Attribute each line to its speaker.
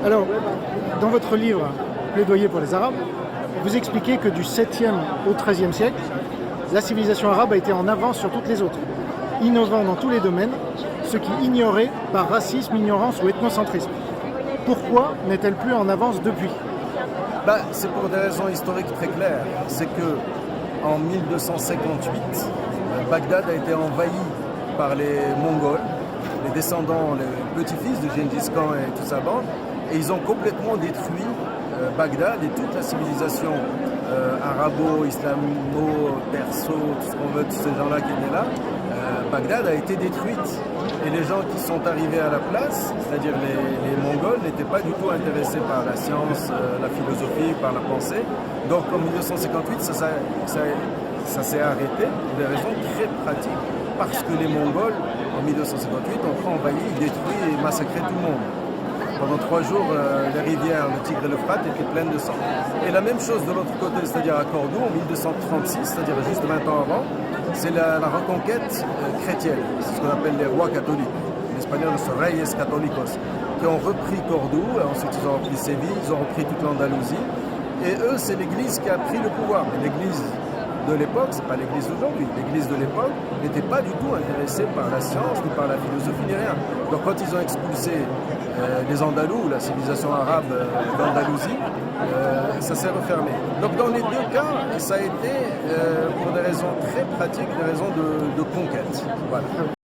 Speaker 1: Alors, dans votre livre Plaidoyer pour les Arabes, vous expliquez que du 7e au 13e siècle, la civilisation arabe a été en avance sur toutes les autres, innovant dans tous les domaines, ce qui ignorait par racisme, ignorance ou ethnocentrisme. Pourquoi n'est-elle plus en avance depuis?
Speaker 2: C'est pour des raisons historiques très claires. C'est que en 1258, Bagdad a été envahi par les Mongols, les descendants, les petits-fils de Gengis Khan et toute sa bande, et ils ont complètement détruit Bagdad et toute la civilisation arabo, islamo, perso, tout ce qu'on veut, tous ces gens-là qui étaient là. Bagdad a été détruite. Et les gens qui sont arrivés à la place, c'est-à-dire les Mongols, n'étaient pas du tout intéressés par la science, la philosophie, par la pensée. Donc en 1958, ça s'est arrêté pour des raisons très pratiques, parce que les Mongols, en 1958, ont envahi, détruit et massacré tout le monde. Pendant 3 jours, les rivières, le Tigre et l'Euphrate étaient pleines de sang. Et la même chose de l'autre côté, c'est-à-dire à Cordoue, en 1236, c'est-à-dire juste 20 ans avant, c'est la reconquête chrétienne. C'est ce qu'on appelle les rois catholiques. En espagnol, los reyes católicos, qui ont repris Cordoue, et ensuite ils ont repris Séville, ils ont repris toute l'Andalousie. Et eux, c'est l'Église qui a pris le pouvoir. L'Église de l'époque, c'est pas l'Église d'aujourd'hui. L'Église de l'époque n'était pas du tout intéressée par la science, ni par la philosophie, ni rien. Donc quand ils ont expulsé les Andalous, la civilisation arabe d'Andalousie, ça s'est refermé. Donc dans les deux cas, ça a été pour des raisons très pratiques, des raisons de conquête. Voilà.